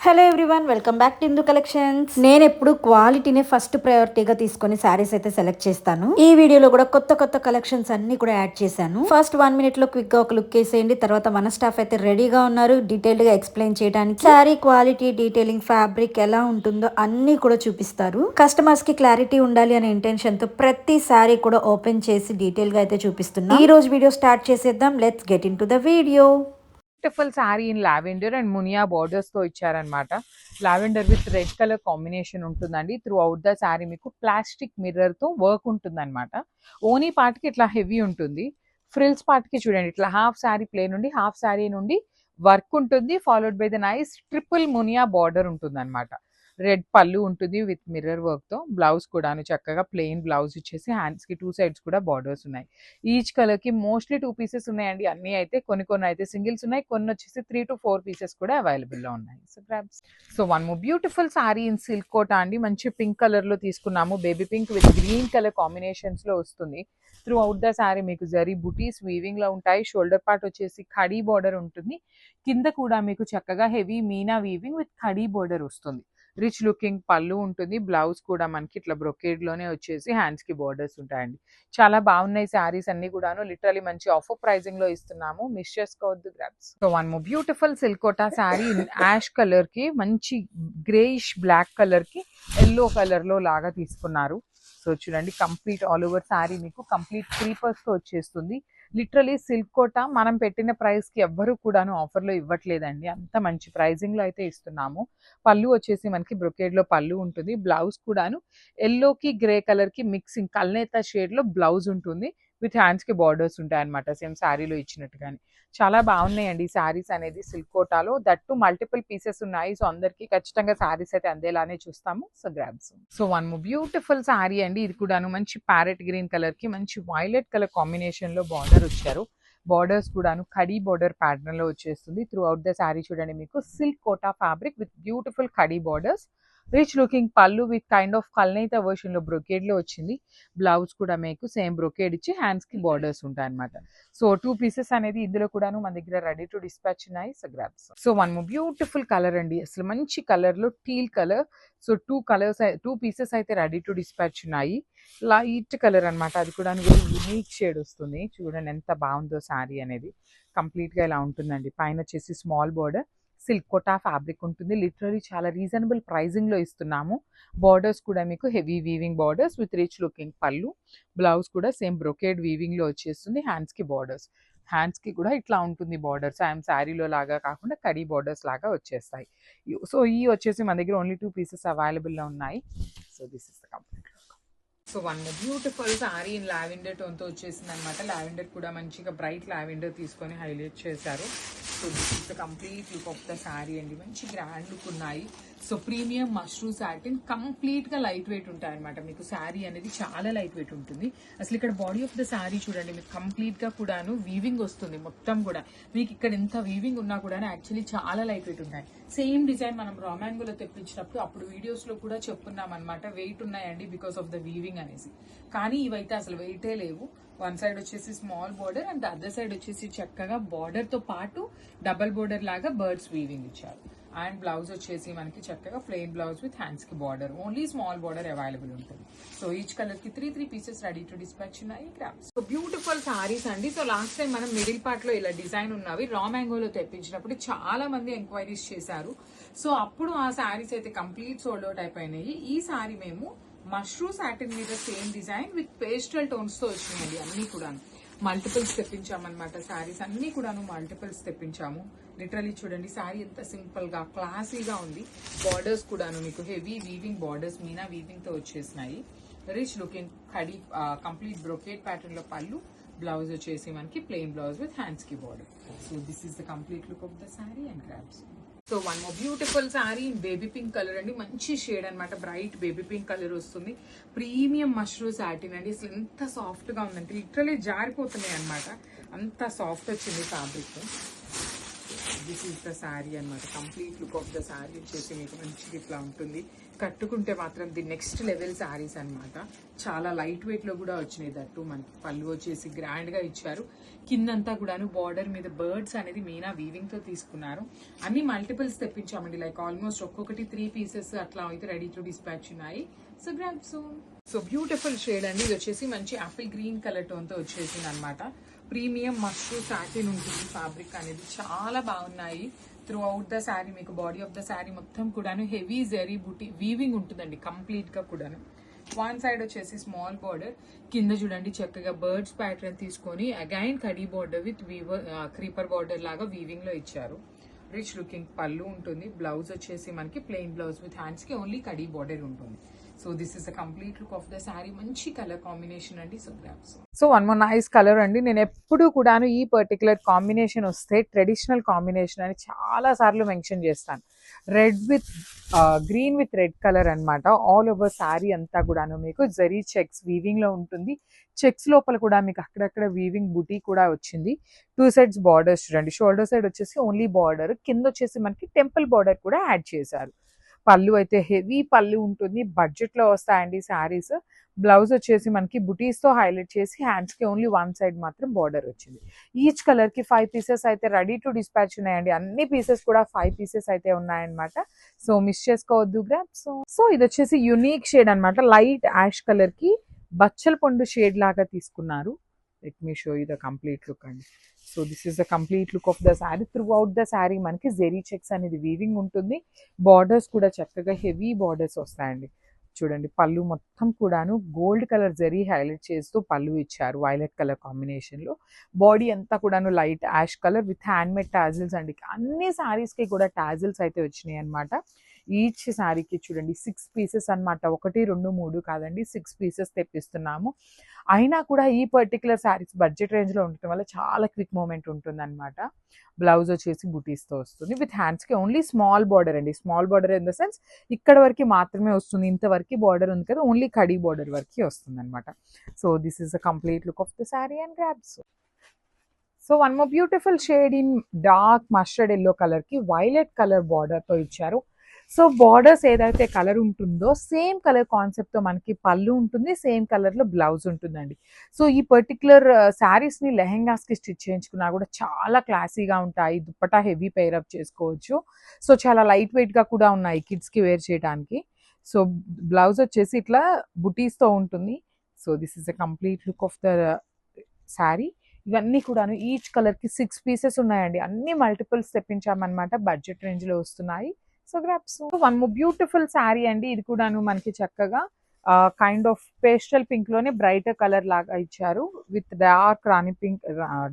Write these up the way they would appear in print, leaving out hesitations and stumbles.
Hello everyone, welcome back to Indu collections. నేను ఎప్పుడు క్వాలిటీనే first ప్రయారిటీగా తీసుకొని శారీస్ అయితే సెలెక్ట్ చేస్తాను. ఈ వీడియోలో కూడా కొత్త కొత్త కలెక్షన్స్ అన్ని కూడా యాడ్ చేశాను. ఫస్ట్ 1 minute లో క్విక్ గా ఒక లుక్ వేసేయండి. తర్వాత మన స్టాఫ్ అయితే రెడీగా ఉన్నారు డీటెయిల్డ్ గా ఎక్స్ప్లెయిన్ చేయడానికి. శారీ క్వాలిటీ, డీటెయిలింగ్, ఫ్యాబ్రిక్ ఎలా ఉంటుందో అన్ని కూడా చూపిస్తారు. కస్టమర్స్ కి క్లారిటీ ఉండాలి అనే ఇంటెన్షన్ తో ప్రతి శారీ కూడా ఓపెన్ చేసి డీటెయిల్ గా అయితే చూపిస్తున్నాను. ఈ రోజు వీడియో స్టార్ట్ చేసేద్దాం. Let's get in to the video. Beautiful sari in lavender and Muniya borders తో ఇచ్చారనమాట. Lavender with red colour combination ఉంటుందండి. త్రూ అవుట్ ద శారీ మీకు ప్లాస్టిక్ మిర్రర్ తో వర్క్ ఉంటుంది అనమాట. ఓనీ పార్ట్ కి ఇట్లా హెవీ ఉంటుంది. ఫ్రిల్స్ పార్ట్ కి చూడండి, ఇట్లా హాఫ్ శారీ ప్లేన్ నుండి హాఫ్ శారీ నుండి వర్క్ ఉంటుంది. Followed by the nice triple Muniya border ఉంటుంది అనమాట. రెడ్ పళ్ళు ఉంటుంది విత్ మిర్రర్ వర్క్ తో. బ్లౌజ్ కూడాను చక్కగా ప్లెయిన్ బ్లౌజ్ ఇచ్చేసి హ్యాండ్స్ కి 2 sides కూడా బార్డర్స్ ఉన్నాయి. ఈచ్ కలర్ కి మోస్ట్లీ 2 pieces ఉన్నాయండి. అన్ని అయితే కొన్ని అయితే సింగిల్స్ ఉన్నాయి, కొన్ని వచ్చేసి 3 to 4 pieces కూడా అవైలబుల్ లో ఉన్నాయి. So grabs. So one more beautiful sari in silk Kota అండి. మంచి పింక్ కలర్ లో తీసుకున్నాము. Baby pink with green colour combinations లో వస్తుంది. త్రూ అవుట్ ద శారీ మీకు జరీ బుటీస్ వీవింగ్ లో ఉంటాయి. షోల్డర్ పార్ట్ వచ్చేసి ఖడీ బార్డర్ ఉంటుంది. కింద కూడా మీకు చక్కగా heavy Meena weaving with khadi border వస్తుంది. రిచ్ లుకింగ్ పళ్ళు ఉంటుంది. బ్లౌజ్ కూడా మనకి ఇట్లా బ్రొకేడ్ లోనే వచ్చేసి హ్యాండ్స్ కి బార్డర్స్ ఉంటాయండి. చాలా బాగున్నాయి శారీస్ అన్ని కూడాను. లిటరలీ మంచి ఆఫర్ ప్రైజింగ్ లో ఇస్తున్నాము, మిస్ చేసుకోవద్దు grabs. So one more beautiful సిల్కోటా sari ash colour కి మంచి గ్రేయిష్ బ్లాక్ కలర్ కి ఎల్లో కలర్ లో లాగా తీసుకున్నారు. సో చూడండి, కంప్లీట్ ఆల్ ఓవర్ శారీ మీకు కంప్లీట్ క్రీపర్స్ తో వచ్చేస్తుంది. లిటరలీ సిల్క్ కోట మనం పెట్టిన ప్రైస్ కి ఎవ్వరు కూడాను ఆఫర్ లో ఇవ్వట్లేదండి. అంత మంచి ప్రైజింగ్ లో అయితే ఇస్తున్నాము. పళ్ళు వచ్చేసి మనకి బ్రొకేడ్ లో పళ్ళు ఉంటుంది. బ్లౌజ్ కూడాను ఎల్లో కి గ్రే కలర్ కి మిక్సింగ్ కల్నేత షేడ్ లో బ్లౌజ్ ఉంటుంది. విత్ హ్యాండ్స్ కి బార్డర్స్ ఉంటాయి అనమాట, సేమ్ శారీలో ఇచ్చినట్టుగానే. చాలా బాగున్నాయండి ఈ శారీస్ అనేది సిల్క్ కోటాలో. దట్టు మల్టిపుల్ పీసెస్ ఉన్నాయి. సో అందరికి ఖచ్చితంగా శారీస్ అయితే అందేలానే చూస్తాము. So grabs. So one beautiful sari అండి. ఇది కూడాను మంచి ప్యారెట్ గ్రీన్ కలర్ కి మంచి వైలెట్ కలర్ కాంబినేషన్ లో బార్డర్ వచ్చారు. బార్డర్స్ కూడాను ఖడీ బార్డర్ ప్యాటర్న్ లో వచ్చేస్తుంది. త్రూ అవుట్ ద శారీ చూడండి, మీకు silk Kota fabric with beautiful khadi borders. Rich looking pallu with kind of కల్నేత వర్షన్ లో బ్రొకేడ్ లో వచ్చింది. బ్లౌజ్ కూడా మీకు సేమ్ బ్రొకేడ్ ఇచ్చి హ్యాండ్స్ కి బార్డర్స్ ఉంటాయి అనమాట. సో 2 pieces అనేది ఇందులో కూడాను మన దగ్గర రెడీ టు డిస్పాచ్ ఉన్నాయి. So grabs. So one beautiful colour అండి, అసలు మంచి కలర్ లో టీల్ కలర్. సో 2 pieces అయితే రెడీ టు డిస్పాచ్ ఉన్నాయి. లైట్ కలర్ అనమాట, అది కూడా యూనిక్ షేడ్ వస్తుంది. చూడండి ఎంత బాగుందో శారీ అనేది. కంప్లీట్ గా ఇలా ఉంటుందండి. పైన వచ్చేసి small border silk Kota fabric ఉంటుంది. లిటరలీ చాలా రీజనబుల్ ప్రైజింగ్ లో ఇస్తున్నాము. బార్డర్స్ కూడా మీకు heavy weaving borders with rich looking pallu. Blouse కూడా సేమ్ బ్రొకేడ్ వీవింగ్ లో వచ్చేస్తుంది. హ్యాండ్స్ కి బార్డర్స్, హ్యాండ్స్ కి కూడా ఇట్లా ఉంటుంది బార్డర్స్. ఐఎమ్ శారీలో లాగా కాకుండా కడీ బార్డర్స్ లాగా వచ్చేస్తాయి. సో ఈ వచ్చేసి మన దగ్గర ఓన్లీ 2 pieces అవైలబుల్ లో ఉన్నాయి. So this is the complete. So one beautiful sari in lavender tone తో వచ్చేసింది అనమాట. లావెండర్ కూడా మంచిగా బ్రైట్ లావెండర్ తీసుకొని హైలైట్ చేశారు. So this is the complete look of the sari అండి. మంచి గ్రాండ్ లుక్ ఉన్నాయి. So premium mushroom satin complete గా లైట్ వెయిట్ ఉంటాయి అనమాట. మీకు శారీ అనేది చాలా లైట్ వెయిట్ ఉంటుంది. అసలు ఇక్కడ బాడీ ఆఫ్ ద శారీ చూడండి, మీకు కంప్లీట్ గా కూడాను వీవింగ్ వస్తుంది. మొత్తం కూడా మీకు ఇక్కడ ఎంత వీవింగ్ ఉన్నా కూడా యాక్చువల్లీ చాలా లైట్ వెయిట్ ఉంటాయి. సేమ్ డిజైన్ మనం రామాంగోలో తెప్పించినప్పుడు అప్పుడు వీడియోస్ లో కూడా చెప్పుకున్నాం అనమాట, వెయిట్ ఉన్నాయండి బికాస్ ఆఫ్ ద వీవింగ్ అనేసి. కానీ ఇవైతే అసలు వెయిటే లేవు. వన్ సైడ్ వచ్చేసి small border and other side వచ్చేసి చక్కగా బార్డర్ తో పాటు డబల్ బార్డర్ లాగా బర్డ్స్ వీవింగ్ ఇచ్చారు. అండ్ బ్లౌజ్ వచ్చేసి మనకి చక్కగా ప్లెయిన్ బ్లౌజ్ విత్ హ్యాండ్స్ కి border, only small border available ఉంటుంది. సో ఈచ్ కలర్ కి 3 pieces రెడీ టు డిస్పాచ్ ఉన్నాయి. గ్రాబ్స్. సో బ్యూటిఫుల్ సారీస్ అండి. సో లాస్ట్ టైం మనం మిడిల్ పార్ట్ లో ఇలా డిజైన్ ఉన్నవి రా మ్యాంగోలో తెప్పించినప్పుడు చాలా మంది ఎంక్వైరీస్ చేశారు. సో అప్పుడు ఆ సారీస్ అయితే కంప్లీట్ సోల్డ్ అవుట్ అయిపోయినాయి. ఈ సారీ మేము మష్రూమ్ సాటిన్ మీద same design with pastel tones తో వచ్చినాయండి. అన్ని కూడా మల్టిపుల్స్ తెప్పించామన్నమాట. శారీస్ అన్ని కూడాను మల్టిపుల్స్ తెప్పించాము. లిటరలీ చూడండి శారీ ఎంత సింపుల్ గా క్లాసీగా ఉంది. బార్డర్స్ కూడాను మీకు heavy weaving borders Meena weaving తో వచ్చేసినాయి. Rich looking khadi complete brocade pattern లో పళ్ళు. బ్లౌజ్ వచ్చేసి మనకి ప్లెయిన్ బ్లౌజ్ విత్ హ్యాండ్స్ కి border. So this is the complete look of the sari and grabs. So one more beautiful sari baby pink colour అండి. మంచి shade అనమాట, బ్రైట్ బేబీ పింక్ కలర్ వస్తుంది. Premium mushroom satin అండి. అసలు ఎంత సాఫ్ట్ గా ఉందంటే లిటరలీ జారిపోతున్నాయి అనమాట, అంత సాఫ్ట్ వచ్చింది fabric. This is the sari అనమాట. Complete look of the sari వచ్చేసి మీకు మంచిగా ఇట్లా ఉంటుంది. కట్టుకుంటే మాత్రం ది నెక్స్ట్ లెవెల్ శారీస్ అనమాట. చాలా లైట్ వెయిట్లో కూడా వచ్చినాయి. దట్టు మనకి పళ్ళు వచ్చేసి గ్రాండ్గా ఇచ్చారు. కిందంతా కూడాను బార్డర్ మీద బర్డ్స్ అనేది మీనా వీవింగ్తో తీసుకున్నారు. అన్ని మల్టిపుల్స్ తెప్పించామండి. లైక్ ఆల్మోస్ట్ ఒక్కొక్కటి 3 pieces అట్లా అయితే రెడీ టు డిస్పాచ్ ఉన్నాయి. So grab soon. So beautiful shade అండి. ఇది వచ్చేసి మంచి యాపిల్ గ్రీన్ కలర్ టోన్తో వచ్చేసింది అనమాట. ప్రీమియం మష్రూ సాటిన్ ఉంటుంది. ఫ్యాబ్రిక్ అనేది చాలా బాగున్నాయి. త్రూ అవుట్ ద శారీ మీకు బాడీ ఆఫ్ ద శారీ మొత్తం కూడాను హెవీ జరీ బుటీ వీవింగ్ ఉంటుందండి కంప్లీట్గా కూడాను. వన్ సైడ్ వచ్చేసి స్మాల్ బార్డర్, కింద చూడండి చక్కగా బర్డ్స్ ప్యాటర్న్ తీసుకొని again khadi border with creeper border లాగా వీవింగ్ లో ఇచ్చారు. రిచ్ లుకింగ్ పళ్ళు ఉంటుంది. బ్లౌజ్ వచ్చేసి మనకి ప్లెయిన్ బ్లౌజ్ విత్ హ్యాండ్స్ కి ఓన్లీ కడీ బార్డర్ ఉంటుంది. So this is the complete look of the sari. మంచి కలర్ కాంబినేషన్ అండి. So grasp. So one more nice colour అండి. నేను ఎప్పుడు కూడాను ఈ పర్టికులర్ కాంబినేషన్ వస్తే ట్రెడిషనల్ కాంబినేషన్ అని చాలా సార్లు మెన్షన్ చేస్తాను. Red with green with red colour అనమాట. ఆల్ ఓవర్ శారీ అంతా కూడాను మీకు జరీ చెక్స్ వీవింగ్ లో ఉంటుంది. చెక్స్ లోపల కూడా మీకు అక్కడక్కడ వీవింగ్ బుటీ కూడా వచ్చింది. 2 sides బార్డర్స్ చూడండి. షోల్డర్ సైడ్ వచ్చేసి ఓన్లీ బార్డర్, కింద వచ్చేసి మనకి టెంపుల్ బార్డర్ కూడా యాడ్ చేశారు. పళ్ళు అయితే హెవీ పళ్ళు ఉంటుంది. బడ్జెట్ లో వస్తాయండి శారీస్. బ్లౌజ్ వచ్చేసి మనకి బుటీస్ తో హైలైట్ చేసి హ్యాండ్స్ కి ఓన్లీ 1 side మాత్రం బార్డర్ వచ్చింది. ఈచ్ కలర్ కి 5 pieces అయితే రెడీ టు డిస్పాచ్ ఉన్నాయండి. అన్ని పీసెస్ కూడా 5 pieces అయితే ఉన్నాయన్నమాట. సో మిస్ చేసుకోవద్దు గ్రాప్. సో ఇది వచ్చేసి యునిక్ షేడ్ అనమాట. లైట్ యాష్ కలర్ కి బచ్చల పండు షేడ్ లాగా తీసుకున్నారు. Let me show you the complete look అండి. So this is the complete look of the sari. Throughout the sari మనకి జెరీ చెక్స్ అనేది వీవింగ్ ఉంటుంది. బార్డర్స్ కూడా చక్కగా హెవీ బార్డర్స్ వస్తాయండి. చూడండి పళ్ళు మొత్తం కూడాను గోల్డ్ కలర్ జరీ హైలైట్ చేస్తూ పళ్ళు ఇచ్చారు వైలెట్ కలర్ కాంబినేషన్ లో. బాడీ అంతా కూడాను light ash colour with handmade tassels అండి. అన్ని శారీస్ కి కూడా టాజిల్స్ అయితే వచ్చినాయి అనమాట. ఈచ్ శారీకి చూడండి 6 pieces అనమాట. 1 2 3 కాదండి, 6 pieces తెప్పిస్తున్నాము. అయినా కూడా ఈ పర్టికులర్ శారీస్ బడ్జెట్ రేంజ్ లో ఉండటం వల్ల చాలా క్విక్ మూమెంట్ ఉంటుంది అనమాట. బ్లౌజ్ వచ్చేసి బుటీస్ తో వస్తుంది విత్ హ్యాండ్స్ కి ఓన్లీ స్మాల్ బార్డర్ అండి. Small border in the sense ఇక్కడ వరకు మాత్రమే వస్తుంది. ఇంతవరకు బార్డర్ ఉంది కదా, ఓన్లీ కడీ బార్డర్ వరకు వస్తుంది అనమాట. So this is the complete look of the sari and grabs. So one more beautiful shade in dark mustard yellow colour కి వైలెట్ కలర్ బార్డర్ తో ఇచ్చారు. సో బార్డర్స్ ఏదైతే కలర్ ఉంటుందో సేమ్ కలర్ కాన్సెప్ట్ తో మనకి పళ్ళు ఉంటుంది, సేమ్ కలర్ లో బ్లౌజ్ ఉంటుందండి. సో ఈ పర్టికులర్ శారీస్ ని లెహెంగాస్ కి స్టిచ్ చేయించుకున్నా కూడా చాలా క్లాసీగా ఉంటాయి. దుప్పటా హెవీ పేరప్ చేసుకోవచ్చు. సో చాలా లైట్ వెయిట్ గా కూడా ఉన్నాయి కిడ్స్ కి వేర్ చేయడానికి. సో బ్లౌజ్ వచ్చేసి ఇట్లా బుటీస్ తో ఉంటుంది. So this is the complete look of the sari. ఇవన్నీ కూడాను ఈచ్ కలర్ కి 6 pieces ఉన్నాయండి. అన్ని మల్టిపుల్స్ తెప్పించామన్నమాట. బడ్జెట్ రేంజ్ లో వస్తున్నాయి. So grasp. One more beautiful sari అండి. ఇది కూడాను మనకి చక్కగా కైండ్ ఆఫ్ పేస్టల్ పింక్ లోనే బ్రైటర్ కలర్ లాగా ఇచ్చారు. With dark Rani pink,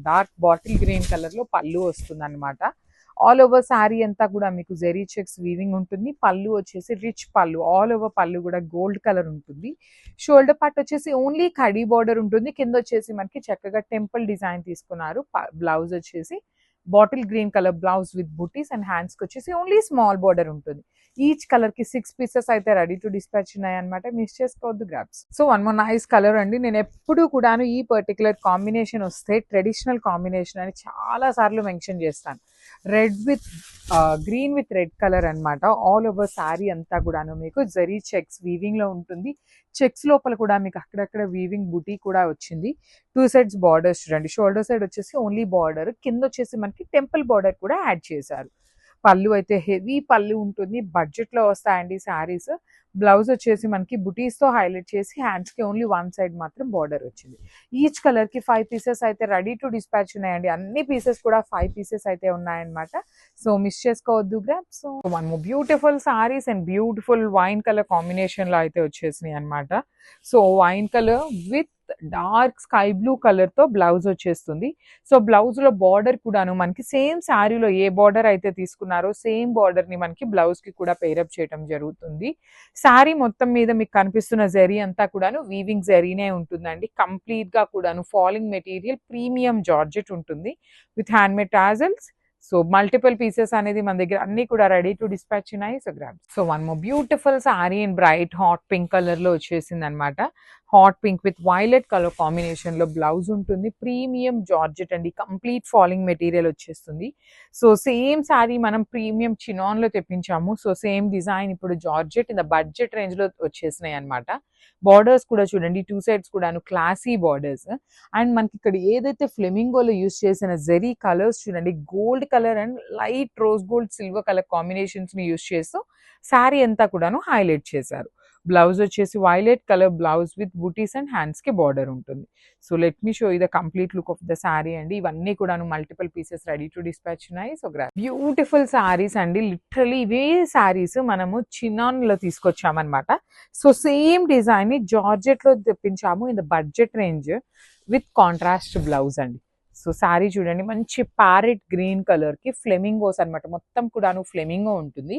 dark bottle green colour లో పళ్ళు వస్తుంది అనమాట. ఆల్ ఓవర్ శారీ అంతా కూడా మీకు జెరీ చెక్స్ వీవింగ్ ఉంటుంది. పళ్ళు వచ్చేసి రిచ్ పళ్ళు, ఆల్ ఓవర్ పళ్ళు కూడా గోల్డ్ కలర్ ఉంటుంది. షోల్డర్ పార్ట్ వచ్చేసి ఓన్లీ కడీ బార్డర్ ఉంటుంది. కింద వచ్చేసి మనకి చక్కగా టెంపుల్ డిజైన్ తీసుకున్నారు. బ్లౌజ్ వచ్చేసి bottle green colour blouse with buttis and hands కి వచ్చేసి ఓన్లీ స్మాల్ బార్డర్ ఉంటుంది. ఈచ్ కలర్ కి 6 pieces అయితే రెడీ టు డిస్పాచ్ ఉన్నాయి అనమాట. మిస్ చేసుకోవద్దు grasp. So one more nice colour అండి. నేను ఎప్పుడు కూడాను ఈ పర్టికులర్ కాంబినేషన్ వస్తే ట్రెడిషనల్ కాంబినేషన్ అని చాలా సార్లు మెన్షన్ చేస్తాను. Red with green with red colour అనమాట. ఆల్ ఓవర్ శారీ అంతా కూడాను మీకు జరీ చెక్స్ వీవింగ్ లో ఉంటుంది. చెక్స్ లోపల కూడా మీకు అక్కడక్కడ వీవింగ్ బుటీ కూడా వచ్చింది. 2 sides బార్డర్స్ చూడండి. షోల్డర్ సైడ్ వచ్చేసి ఓన్లీ బార్డర్, కింద వచ్చేసి మనకి టెంపుల్ బార్డర్ కూడా యాడ్ చేశారు. పళ్ళు అయితే హెవీ పళ్ళు ఉంటుంది. బడ్జెట్ లో వస్తాయండి శారీస్. బ్లౌజ్ వచ్చేసి మనకి బుటీస్ తో హైలైట్ చేసి హ్యాండ్స్ కి ఓన్లీ 1 side మాత్రం బార్డర్ వచ్చింది. ఈచ్ కలర్ కి 5 pieces అయితే రెడీ టు డిస్పాచ్ ఉన్నాయండి. అన్ని పీసెస్ కూడా 5 pieces అయితే ఉన్నాయన్నమాట. సో మిస్ చేసుకోవద్దు grab. So one more beautiful saris and beautiful wine colour combination లో అయితే వచ్చేసినాయి అనమాట. So wine colour with dark sky blue colour తో బ్లౌజ్ వచ్చేస్తుంది. సో బ్లౌజ్ లో బార్డర్ కూడాను మనకి సేమ్ శారీలో ఏ బార్డర్ అయితే తీసుకున్నారో సేమ్ బార్డర్ ని మనకి బ్లౌజ్ కి కూడా పేరప్ చేయడం జరుగుతుంది. శారీ మొత్తం మీద మీకు కనిపిస్తున్న జరీ అంతా కూడాను వీవింగ్ జరీనే ఉంటుందండి. కంప్లీట్ గా కూడాను ఫాలింగ్ మెటీరియల్ ప్రీమియం జార్జెట్ ఉంటుంది with hand made tassels. So multiple pieces అనేది మన దగ్గర అన్ని కూడా రెడీ టు డిస్పాచ్ ఉన్నాయి. So grab. So one more beautiful sari in bright hot pink colour లో వచ్చేసింది అనమాట. Hot pink with violet colour combination లో బ్లౌజ్ ఉంటుంది. ప్రీమియం జార్జెట్ అండి, కంప్లీట్ ఫాలింగ్ మెటీరియల్ వచ్చేస్తుంది. సో సేమ్ శారీ మనం ప్రీమియం చినాన్ లో తెప్పించాము. సో సేమ్ డిజైన్ ఇప్పుడు georgette in the budget range లో వచ్చేసినాయి అనమాట. బార్డర్స్ కూడా చూడండి, 2 సైడ్స్ కూడాను క్లాసీ బార్డర్స్. అండ్ మనకి ఇక్కడ ఏదైతే ఫ్లెమింగోలో యూస్ చేసిన జెరీ కలర్స్ చూడండి, gold colour and light rose gold silver colour combinations ని యూస్ చేస్తూ శారీ అంతా కూడాను హైలైట్ చేశారు. బ్లౌజ్ వచ్చేసి వైలెట్ కలర్ బ్లౌజ్ విత్ బూటీస్ అండ్ హ్యాండ్స్ కి బార్డర్ ఉంటుంది. So let me show you the complete look of the sari అండి. ఇవన్నీ కూడాను multiple pieces ready to dispatch ఉన్నాయి. సో బ్యూటిఫుల్ శారీస్ అండి, లిటరలీ ఇవే శారీస్ మనము చినాన్ లో తీసుకొచ్చామన్నమాట. సో సేమ్ డిజైన్ ని జార్జెట్ లో తెప్పించాము in the budget range with contrast blouse అండి. సో శారీ చూడండి, మంచి ప్యారెట్ గ్రీన్ కలర్ కి ఫ్లెమింగోస్ అనమాట, మొత్తం కూడాను ఫ్లెమింగో ఉంటుంది.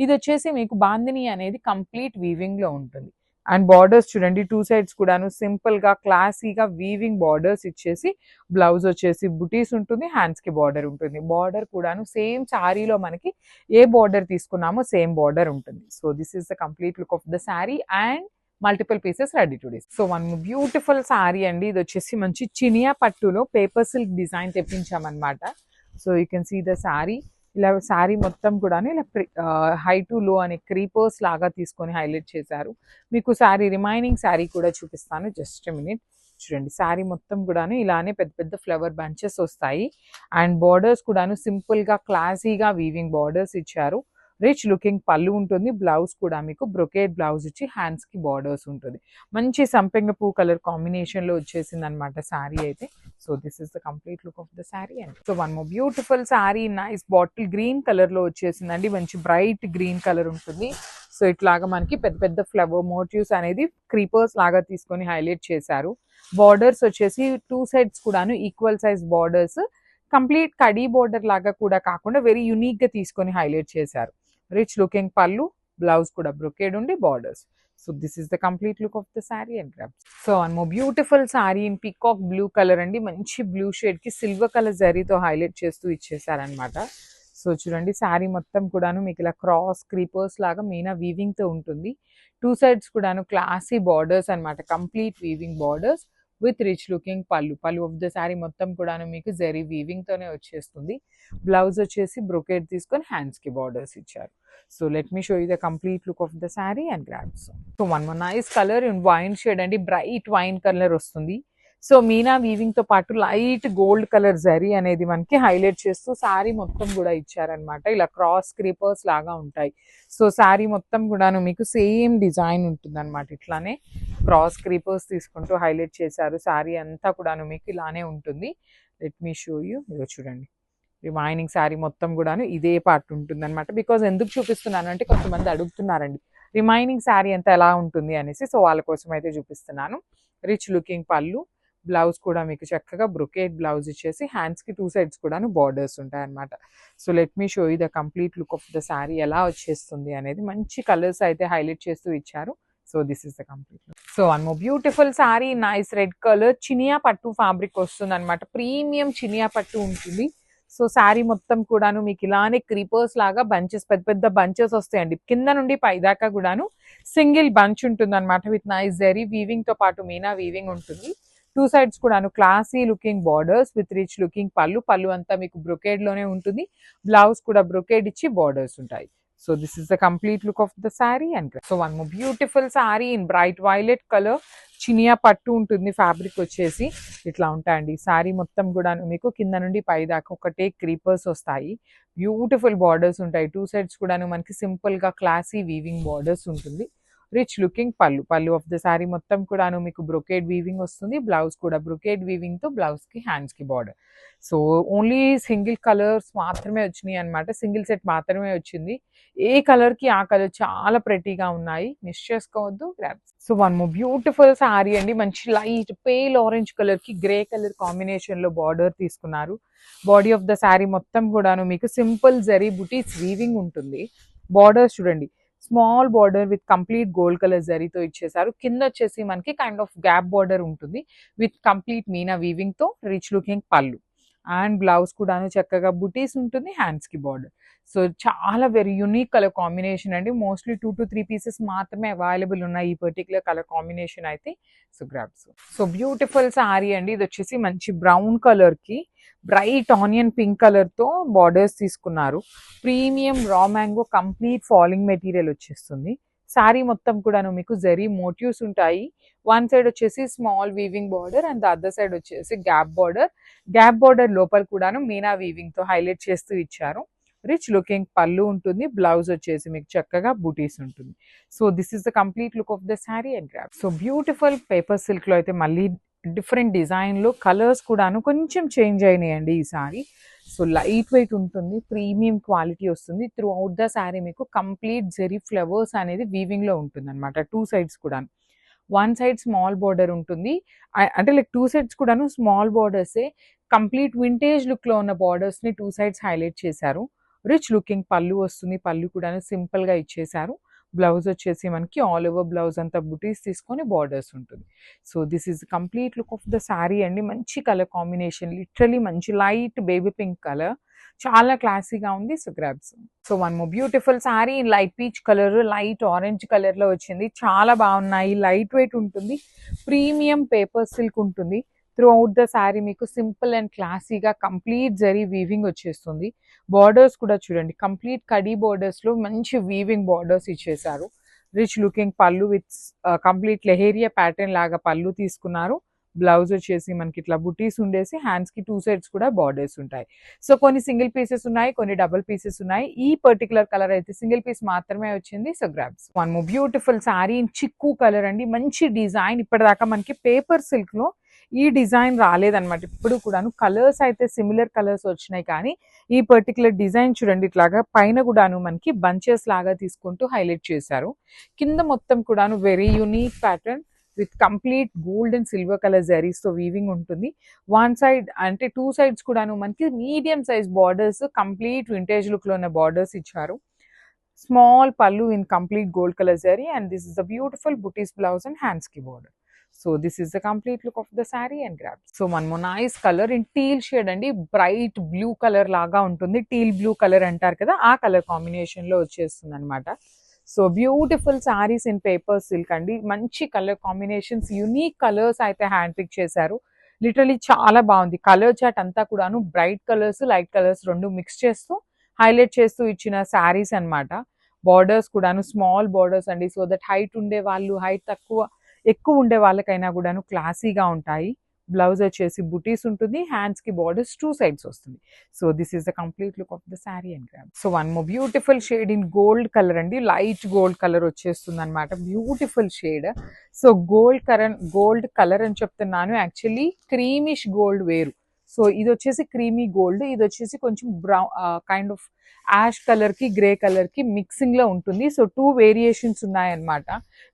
ఇది వచ్చేసి మీకు బాందిని అనేది కంప్లీట్ వీవింగ్ లో ఉంటుంది. అండ్ బార్డర్స్ చూడండి, 2 సైడ్స్ కూడాను సింపుల్ గా క్లాసీగా వీవింగ్ బార్డర్స్ ఇచ్చేసి బ్లౌజ్ వచ్చేసి బుటీస్ ఉంటుంది, హ్యాండ్స్ కి బార్డర్ ఉంటుంది. బార్డర్ కూడాను సేమ్ శారీలో మనకి ఏ బార్డర్ తీసుకున్నామో సేమ్ బార్డర్ ఉంటుంది. So this is the complete look of the sari and multiple pieces ready to dis. So one beautiful sari అండి. ఇది వచ్చేసి మంచి చినియా పట్టులో పేపర్ సిల్క్ డిజైన్ తెప్పించామన్నమాట. So you can see the sari. ఇలా శారీ మొత్తం కూడా ఇలా హై టు లో అనే క్రీపర్స్ లాగా తీసుకొని హైలైట్ చేశారు. మీకు శారీ రిమైనింగ్ శారీ కూడా చూపిస్తాను, జస్ట్ మినిట్. చూడండి, శారీ మొత్తం కూడాను ఇలానే పెద్ద పెద్ద ఫ్లవర్ బంచెస్ వస్తాయి. అండ్ బార్డర్స్ కూడాను సింపుల్ గా క్లాసీగా వీవింగ్ బార్డర్స్ ఇచ్చారు. రిచ్ లుకింగ్ పళ్ళు ఉంటుంది. బ్లౌజ్ కూడా మీకు బ్రొకేడ్ బ్లౌజ్ ఇచ్చి హ్యాండ్స్ కి బార్డర్స్ ఉంటుంది. మంచి సంపెంగ పూ కలర్ కాంబినేషన్ లో వచ్చేసింది అనమాట శారీ అయితే. So this is the complete look of the sari and so one more beautiful sari nice bottle green colour లో వచ్చేసిందండి. మంచి బ్రైట్ గ్రీన్ కలర్ ఉంటుంది. సో ఇట్లాగా మనకి పెద్ద పెద్ద ఫ్లవర్ మోటివ్స్ అనేది క్రీపర్స్ లాగా తీసుకొని హైలైట్ చేశారు. బార్డర్స్ వచ్చేసి 2 సైడ్స్ కూడాను equal size borders, complete khadi border లాగా కూడా కాకుండా వెరీ యూనిక్ గా తీసుకొని హైలైట్ చేశారు. రిచ్ లుకింగ్ పళ్ళు, బ్లౌజ్ కూడా బ్రొకేడ్ ఉండి borders. So this is the complete look of the sari and grabs. So one more beautiful sari in peacock blue colour అండి. మంచి బ్లూ షేడ్ కి సిల్వర్ కలర్ జరీతో హైలైట్ చేస్తూ ఇచ్చేసారనమాట. సో చూడండి, శారీ మొత్తం కూడాను మీకు ఇలా క్రాస్ క్రీపర్స్ లాగా మీనా వీవింగ్ తో ఉంటుంది. 2 సైడ్స్ కూడాను క్లాసీ బార్డర్స్ అనమాట, complete weaving borders with rich looking పళ్ళు. పళ్ళు ఆఫ్ ద శారీ మొత్తం కూడాను మీకు జరీ వీవింగ్ తోనే వచ్చేస్తుంది. బ్లౌజ్ వచ్చేసి బ్రొకేడ్ తీసుకొని హ్యాండ్స్ కి బార్డర్స్ ఇచ్చారు. So let me show you the complete look of the sari and grabs. So one more nice colour in wine shade అండి, బ్రైట్ వైన్ కలర్ వస్తుంది. సో మీనా వీవింగ్ తో పాటు లైట్ గోల్డ్ కలర్ జరీ అనేది మనకి highlight చేస్తూ శారీ మొత్తం కూడా ఇచ్చారనమాట. ఇలా క్రాస్ క్రీపర్స్ లాగా ఉంటాయి. సో శారీ మొత్తం కూడాను మీకు సేమ్ డిజైన్ ఉంటుంది అనమాట. ఇట్లానే క్రాస్ క్రీపర్స్ తీసుకుంటూ హైలైట్ చేశారు. శారీ అంతా కూడాను మీకు ఇలానే ఉంటుంది. Let me show you. ఇదో చూడండి, రిమైనింగ్ శారీ మొత్తం కూడాను ఇదే పార్ట్ ఉంటుంది అనమాట. బికాజ్ ఎందుకు చూపిస్తున్నాను అంటే కొంతమంది అడుగుతున్నారండి రిమైనింగ్ శారీ అంతా ఎలా ఉంటుంది అనేసి. సో వాళ్ళ కోసం అయితే చూపిస్తున్నాను. రిచ్ లుకింగ్ పళ్ళు, బ్లౌజ్ కూడా మీకు చక్కగా బ్రొకేడ్ బ్లౌజ్ ఇచ్చేసి హ్యాండ్స్ కి 2 సైడ్స్ కూడాను బార్డర్స్ ఉంటాయి అనమాట. So let me show you the complete look of the sari ఎలా వచ్చేస్తుంది అనేది. మంచి కలర్స్ అయితే హైలైట్ చేస్తూ ఇచ్చారు. So this is the complete look. So one more beautiful sari nice red colour Chiniya పట్టు ఫ్యాబ్రిక్ వస్తుంది అనమాట. ప్రీమియం చినియా పట్టు ఉంటుంది. సో శారీ మొత్తం కూడాను మీకు ఇలానే క్రీపర్స్ లాగా బంచెస్, పెద్ద పెద్ద బంచెస్ వస్తాయండి. కింద నుండి పై దాకా కూడాను సింగిల్ బంచ్ ఉంటుంది అనమాట. విత్ నైస్ జరీ వీవింగ్ తో పాటు మీనా వీవింగ్ ఉంటుంది. 2 సైడ్స్ కూడాను classy looking borders with rich looking పళ్ళు. పళ్ళు అంతా మీకు బ్రొకేడ్ లోనే ఉంటుంది. బ్లౌజ్ కూడా బ్రొకేడ్ ఇచ్చి బార్డర్స్ ఉంటాయి. So this is the complete look of the sari and so one more beautiful sari in bright violet colour Chiniya పట్టు ఉంటుంది. ఫ్యాబ్రిక్ వచ్చేసి ఇట్లా ఉంటాయండి. శారీ మొత్తం కూడా మీకు కింద నుండి పై దాకా ఒకటే క్రీపర్స్ వస్తాయి. బ్యూటిఫుల్ బార్డర్స్ ఉంటాయి. 2 సైడ్స్ కూడాను మనకి సింపుల్ గా క్లాసీ వీవింగ్ బార్డర్స్ ఉంటుంది. రిచ్ లుకింగ్ పళ్ళు. పళ్ళు ఆఫ్ ద శారీ మొత్తం కూడాను మీకు బ్రొకేడ్ వీవింగ్ వస్తుంది. బ్లౌజ్ కూడా బ్రొకేడ్ వీవింగ్ తో బ్లౌజ్ కి హ్యాండ్స్ కి border. So only single colours మాత్రమే వచ్చినాయి అనమాట. సింగిల్ సెట్ మాత్రమే వచ్చింది. ఏ కలర్ కి ఆ కలర్ చాలా ప్రెటీగా ఉన్నాయి, మిస్ చేసుకోవద్దు. So one more beautiful sari అండి. మంచి లైట్ పేల్ ఆరెంజ్ కలర్ కి గ్రే కలర్ కాంబినేషన్ లో బార్డర్ తీసుకున్నారు. బాడీ ఆఫ్ ద శారీ మొత్తం కూడాను మీకు సింపుల్ జరీ బుటీస్ వీవింగ్ ఉంటుంది. బార్డర్స్ చూడండి, small border with complete gold colour జరీతో ఇచ్చేసారు. కింద వచ్చేసి మనకి కైండ్ ఆఫ్ గ్యాప్ బార్డర్ ఉంటుంది విత్ కంప్లీట్ మీనా వీవింగ్ తో రిచ్ లుకింగ్ పళ్ళు. అండ్ బ్లౌజ్ కూడాను చక్కగా బుటీస్ ఉంటుంది, హ్యాండ్స్ కి బార్డర్. సో చాలా వెరీ యూనిక్ కలర్ కాంబినేషన్ అండి. మోస్ట్లీ 2 to 3 పీసెస్ మాత్రమే అవైలబుల్ ఉన్నాయి ఈ పర్టికులర్ కలర్ కాంబినేషన్ అయితే. So grabs. So beautiful sorry అండి. ఇది వచ్చేసి మంచి బ్రౌన్ కలర్ కి బ్రైట్ ఆనియన్ పింక్ కలర్ తో బార్డర్స్ తీసుకున్నారు. Premium raw mango complete falling material వచ్చేస్తుంది. సారీ మొత్తం కూడాను మీకు జరీ మోటివ్స్ ఉంటాయి. వన్ సైడ్ వచ్చేసి small weaving border and the other side వచ్చేసి గ్యాప్ బార్డర్ లోపల కూడాను మీనా వీవింగ్ తో హైలైట్ చేస్తూ ఇచ్చారు. రిచ్ లుకింగ్ పళ్ళు ఉంటుంది. బ్లౌజ్ వచ్చేసి మీకు చక్కగా బూటీస్ ఉంటుంది. So this is the complete look of the sari and grab. So beautiful paper silk లో అయితే మళ్ళీ డిఫరెంట్ డిజైన్ లో కలర్స్ కూడాను కొంచెం చేంజ్ అయినాయండి ఈ సారీ. సో లైట్ వెయిట్ ఉంటుంది. ప్రీమియం క్వాలిటీ వస్తుంది. త్రూ అవుట్ ద శారీ మీకు కంప్లీట్ జెరీ ఫ్లవర్స్ అనేది వీవింగ్ లో ఉంటుంది అనమాట. 2 సైడ్స్ కూడా. వన్ సైడ్ స్మాల్ బార్డర్ ఉంటుంది. అంటే లైక్ 2 సైడ్స్ కూడాను స్మాల్ బార్డర్సే. కంప్లీట్ వింటేజ్ లుక్ లో ఉన్న బార్డర్స్ ని 2 సైడ్స్ హైలైట్ చేశారు. రిచ్ లుకింగ్ పళ్ళు వస్తుంది. పళ్ళు కూడా సింపుల్ గా ఇచ్చేసారు. బ్లౌజ్ వచ్చేసి మనకి ఆల్ ఓవర్ బ్లౌజ్ అంతా బుటీస్ తీసుకొని బార్డర్స్ ఉంటుంది. So this is complete look of the sari అండి. మంచి కలర్ కాంబినేషన్, లిటరలీ మంచి లైట్ బేబీ పింక్ కలర్, చాలా క్లాసీగా ఉంది. So grabs. So one more beautiful sari in light peach colour, light orange colour లో వచ్చింది. చాలా బాగున్నాయి. లైట్ వెయిట్ ఉంటుంది. ప్రీమియం పేపర్ సిల్క్ ఉంటుంది. త్రూ అవుట్ ద శారీ మీకు సింపుల్ అండ్ క్లాసీగా కంప్లీట్ జరీ వీవింగ్ వచ్చేస్తుంది. బార్డర్స్ కూడా చూడండి, కంప్లీట్ కడీ బార్డర్స్ లో మంచి వీవింగ్ బార్డర్స్ ఇచ్చేసారు. Rich looking pallu with complete leheriya pattern లాగా పళ్ళు తీసుకున్నారు. బ్లౌజ్ వచ్చేసి మనకి ఇట్లా బుటీస్ ఉండేసి హ్యాండ్స్ కి 2 సైడ్స్ కూడా బార్డర్స్ ఉంటాయి. సో కొన్ని సింగిల్ పీసెస్ ఉన్నాయి, కొన్ని డబుల్ పీసెస్ ఉన్నాయి. ఈ పర్టికులర్ కలర్ అయితే సింగిల్ పీస్ మాత్రమే వచ్చింది. So grabs. One more beautiful sari in చిక్కు కలర్ అండి. మంచి డిజైన్. ఇప్పటిదాకా మనకి పేపర్ సిల్క్ లో ఈ డిజైన్ రాలేదన్నమాట. ఇప్పుడు కూడాను కలర్స్ అయితే సిమిలర్ కలర్స్ వచ్చినాయి, కానీ ఈ పర్టికులర్ డిజైన్ చూడండి, ఇట్లాగా పైన కూడాను మనకి బంచెస్ లాగా తీసుకుంటూ హైలైట్ చేశారు. కింద మొత్తం కూడాను very unique pattern with complete gold and silver colour zaris తో వీవింగ్ ఉంటుంది. వన్ సైడ్ అంటే 2 సైడ్స్ కూడాను మనకి medium size borders, complete vintage look లో ఉన్న బార్డర్స్ ఇచ్చారు. స్మాల్ పళ్ళు in complete gold colour zari and this is the beautiful buttis blouse and hands కి border. So this is the complete look of the sari and grab. So one more nice colour in teal shade అండి. Bright blue colour లాగా ఉంటుంది. Teal blue colour అంటారు కదా, ఆ colour combination లో వచ్చేస్తుంది అనమాట. So beautiful saris in paper silk అండి. మంచి కలర్ కాంబినేషన్స్, యూనిక్ కలర్స్ అయితే హ్యాండ్ పిక్ చేశారు. లిటరలీ చాలా బాగుంది. కలర్ చాట్ అంతా కూడాను బ్రైట్ కలర్స్, లైట్ కలర్స్ రెండు మిక్స్ చేస్తూ హైలైట్ చేస్తూ ఇచ్చిన శారీస్ అనమాట. బార్డర్స్ కూడాను స్మాల్ బార్డర్స్ అండి. సో దట్ హైట్ ఉండే వాళ్ళు, హైట్ ఎక్కువ ఉండే వాళ్ళకైనా కూడాను క్లాసీగా ఉంటాయి. బ్లౌజ్ వచ్చేసి బుటీస్ ఉంటుంది. హ్యాండ్స్ కి బార్డర్స్ 2 సైడ్స్ వస్తుంది. So this is the complete look of the sari and grab. So one more beautiful shade in gold colour అండి. లైట్ గోల్డ్ కలర్ వచ్చేస్తుంది అనమాట. Beautiful shade. So gold colour అని చెప్తున్నాను, యాక్చువల్లీ క్రీమిష్ గోల్డ్ వేరు. So ఇది వచ్చేసి creamy gold, ఇది వచ్చేసి కొంచెం brown kind of ash colour కి గ్రే కలర్ కి మిక్సింగ్ లో ఉంటుంది. సో 2 వేరియేషన్స్ ఉన్నాయన్నమాట.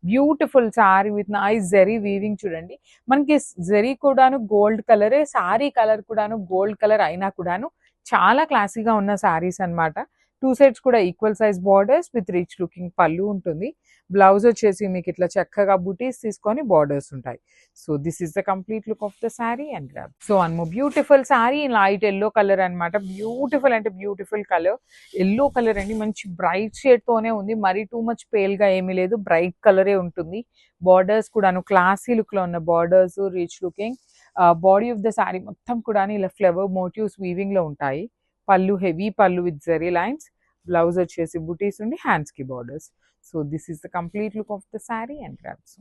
Beautiful sorry with nice zari weaving. చూడండి, మనకి జరీ కూడాను గోల్డ్ కలరే, సారీ కలర్ కూడాను గోల్డ్ కలర్ అయినా కూడాను చాలా క్లాసీగా ఉన్న సారీస్ అన్నమాట. 2 సైడ్స్ కూడా equal size borders with rich looking పళ్ళు ఉంటుంది. బ్లౌజ్ వచ్చేసి మీకు ఇట్లా చక్కగా బుటీస్ తీసుకొని బార్డర్స్ ఉంటాయి. So this is the complete look of the sari and grab. So one more beautiful sari in light yellow colour అనమాట. బ్యూటిఫుల్ అంటే బ్యూటిఫుల్ కలర్, ఎల్లో కలర్ అండి. మంచి బ్రైట్ షేడ్ తోనే ఉంది, మరీ టూ మచ్ పేల్ గా ఏమీ లేదు, బ్రైట్ కలరే ఉంటుంది. బార్డర్స్ కూడాను క్లాసీ లుక్ లో ఉన్న borders, rich looking. Body of the sari మొత్తం కూడా ఇలా ఫ్లవర్ మోటివ్స్ వీవింగ్ లో ఉంటాయి. పళ్ళు హెవీ పళ్ళు విత్ జరీ లైన్స్. బ్లౌజ్ వచ్చేసి బుటీస్ ఉండి హ్యాండ్స్ కి borders. So this is the complete look of the sari and grabs.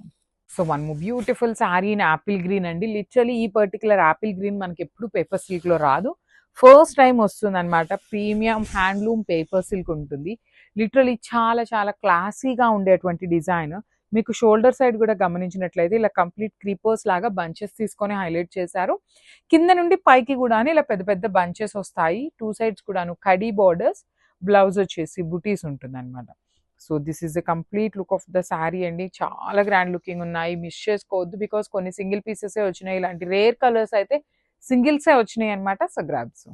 So one more beautiful sari in Apple green అండి. లిటరలీ ఈ పర్టికులర్ యాపిల్ గ్రీన్ మనకి ఎప్పుడు పేపర్ సిల్క్ లో రాదు, ఫస్ట్ టైం వస్తుంది అనమాట. ప్రీమియం హ్యాండ్లూమ్ పేపర్ సిల్క్ ఉంటుంది. లిటరలీ చాలా చాలా క్లాసీగా ఉండేటువంటి డిజైన్. మీకు షోల్డర్ సైడ్ కూడా గమనించినట్లయితే ఇలా కంప్లీట్ క్రీపర్స్ లాగా బంచెస్ తీసుకొని హైలైట్ చేశారు. కింద నుండి పైకి కూడా ఇలా పెద్ద పెద్ద బంచెస్ వస్తాయి. 2 సైడ్స్ కూడాను కడీ బార్డర్స్. బ్లౌజ్ వచ్చేసి బుటీస్ ఉంటుంది అనమాట. So this is the complete look of the sari అండి. చాలా గ్రాండ్ లుకింగ్ ఉన్నాయి, మిస్ చేసుకోవద్దు. బికాస్ కొన్ని సింగిల్ పీసెసే వచ్చినాయి, ఇలాంటి రేర్ కలర్స్ అయితే సింగిల్సే వచ్చినాయి అనమాట. So grabs.